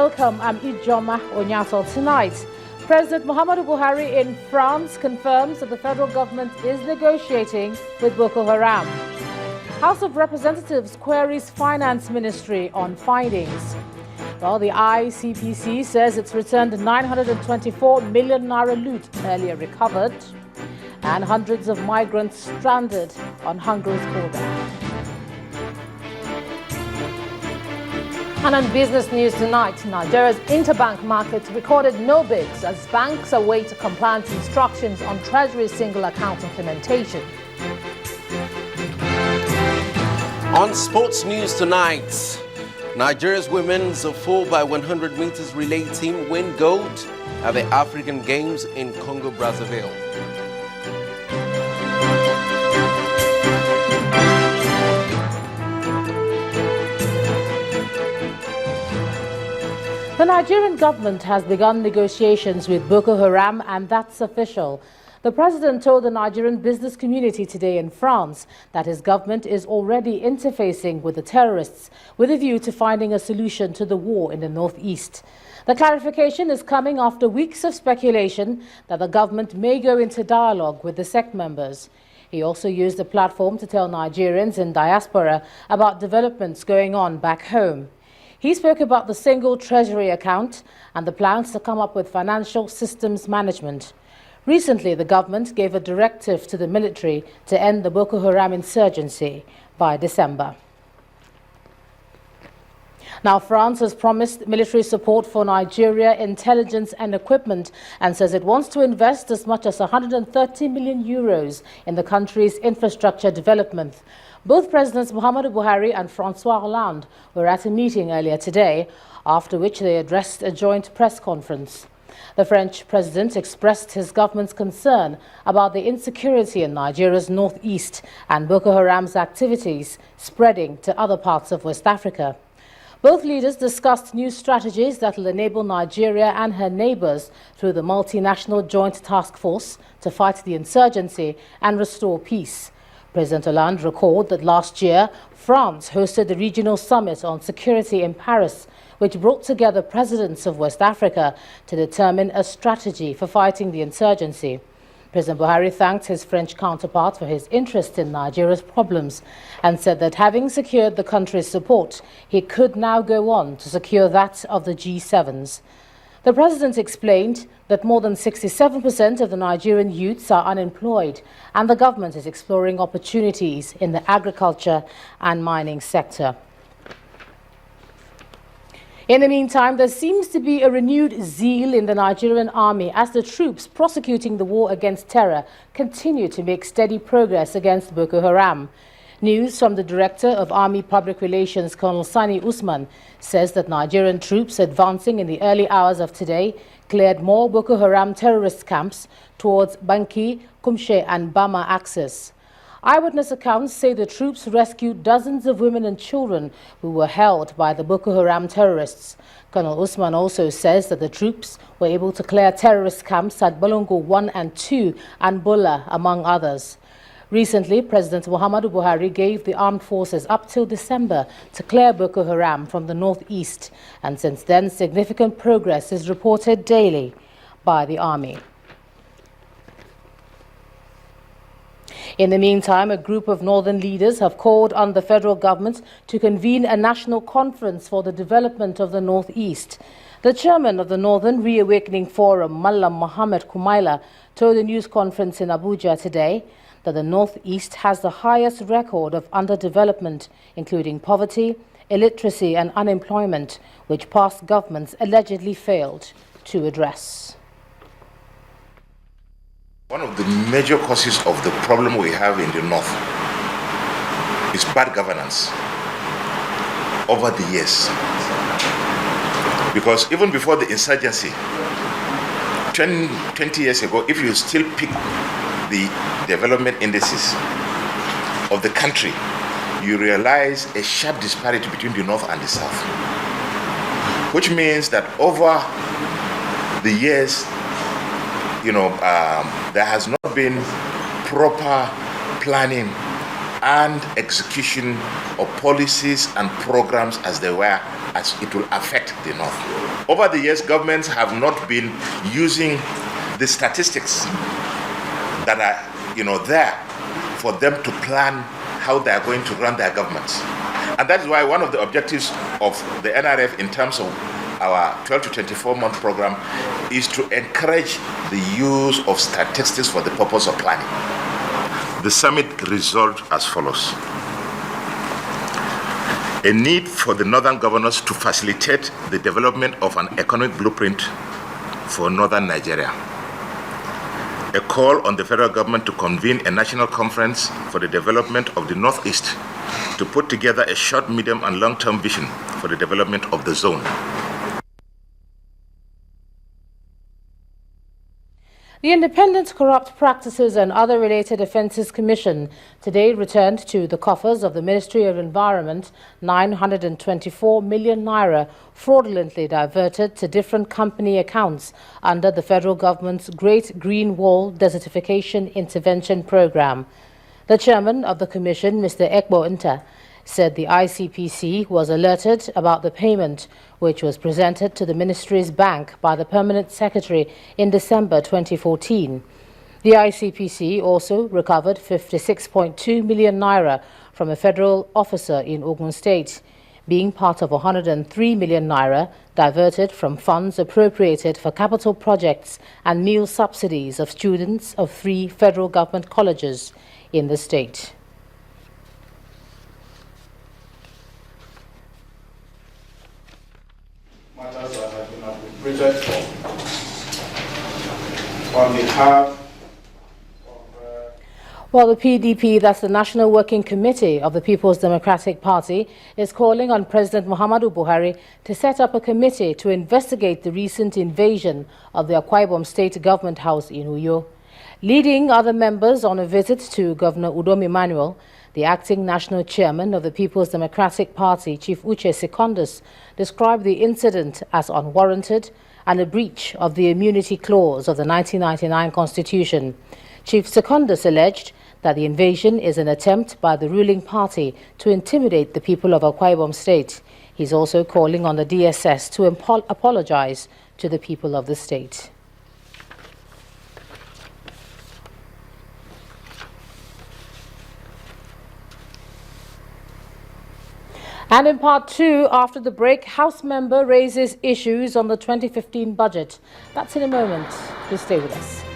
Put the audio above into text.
Welcome, I'm Ijoma Onyato. Tonight, President Muhammadu Buhari in France confirms that the federal government is negotiating with Boko Haram. House of Representatives queries Finance Ministry on findings. Well, the ICPC says it's returned 924 million naira loot earlier recovered, and hundreds of migrants stranded on Hungary's border. And on business news tonight, Nigeria's interbank market recorded no bids as banks await compliance instructions on Treasury single account implementation. On sports news tonight, Nigeria's women's 4x100 meters relay team win gold at the African Games in Congo, Brazzaville. The Nigerian government has begun negotiations with Boko Haram, and that's official. The president told the Nigerian business community today in France that his government is already interfacing with the terrorists with a view to finding a solution to the war in the northeast. The clarification is coming after weeks of speculation that the government may go into dialogue with the sect members. He also used the platform to tell Nigerians in diaspora about developments going on back home. He spoke about the single treasury account and the plans to come up with financial systems management. Recently, the government gave a directive to the military to end the Boko Haram insurgency by December. Now, France has promised military support for Nigeria, intelligence and equipment, and says it wants to invest as much as 130 million euros in the country's infrastructure development. Both Presidents Muhammadu Buhari and François Hollande were at a meeting earlier today, after which they addressed a joint press conference. The French president expressed his government's concern about the insecurity in Nigeria's northeast and Boko Haram's activities spreading to other parts of West Africa. Both leaders discussed new strategies that will enable Nigeria and her neighbors through the multinational joint task force to fight the insurgency and restore peace. President Hollande recalled that last year, France hosted the regional summit on security in Paris, which brought together presidents of West Africa to determine a strategy for fighting the insurgency. President Buhari thanked his French counterpart for his interest in Nigeria's problems and said that having secured the country's support, he could now go on to secure that of the G7s. The president explained that more than 67% of the Nigerian youths are unemployed, and the government is exploring opportunities in the agriculture and mining sector. In the meantime, there seems to be a renewed zeal in the Nigerian army as the troops prosecuting the war against terror continue to make steady progress against Boko Haram. News from the Director of Army Public Relations, Colonel Sani Usman, says that Nigerian troops advancing in the early hours of today cleared more Boko Haram terrorist camps towards Banki, Kumshe and Bama axis. Eyewitness accounts say the troops rescued dozens of women and children who were held by the Boko Haram terrorists. Colonel Usman also says that the troops were able to clear terrorist camps at Bolongo 1 and 2 and Bola, among others. Recently, President Muhammadu Buhari gave the armed forces up till December to clear Boko Haram from the northeast, and since then significant progress is reported daily by the army. In the meantime, a group of northern leaders have called on the federal government to convene a national conference for the development of the northeast. The chairman of the Northern Reawakening Forum, Mallam Mohammed Kumaila, told a news conference in Abuja today that the northeast has the highest record of underdevelopment, including poverty, illiteracy and unemployment, which past governments allegedly failed to address. One of the major causes of the problem we have in the north is bad governance over the years. Because even before the insurgency, 20 years ago, if you still pick the development indices of the country, you realize a sharp disparity between the north and the south. Which means that over the years, there has not been proper planning and execution of policies and programs as they were, as it will affect the North. Over the years, governments have not been using the statistics that are there for them to plan how they are going to run their governments. And that is why one of the objectives of the NRF in terms of our 12 to 24-month program is to encourage the use of statistics for the purpose of planning. The summit resolved as follows: a need for the northern governors to facilitate the development of an economic blueprint for northern Nigeria, a call on the federal government to convene a national conference for the development of the Northeast to put together a short, medium, and long-term vision for the development of the zone. The Independent Corrupt Practices and Other Related Offences Commission today returned to the coffers of the Ministry of Environment 924 million naira fraudulently diverted to different company accounts under the federal government's Great Green Wall Desertification Intervention Programme. The chairman of the commission, Mr. Ekbo Nta, said the ICPC was alerted about the payment, which was presented to the ministry's bank by the permanent secretary in December 2014. The ICPC also recovered 56.2 million naira from a federal officer in Ogun State, being part of 103 million naira diverted from funds appropriated for capital projects and meal subsidies of students of 3 federal government colleges in the state. Matters that have been appropriated for on behalf of Well, the PDP, that's the National Working Committee of the People's Democratic Party, is calling on President Muhammadu Buhari to set up a committee to investigate the recent invasion of the Akwa Ibom State Government House in Uyo. Leading other members on a visit to Governor Udom Emmanuel, the acting national chairman of the People's Democratic Party, Chief Uche Secondus, described the incident as unwarranted and a breach of the immunity clause of the 1999 Constitution. Chief Secondus alleged that the invasion is an attempt by the ruling party to intimidate the people of Akwa Ibom State. He's also calling on the DSS to apologize to the people of the state. And in part 2, after the break, House member raises issues on the 2015 budget. That's in a moment. Please stay with us.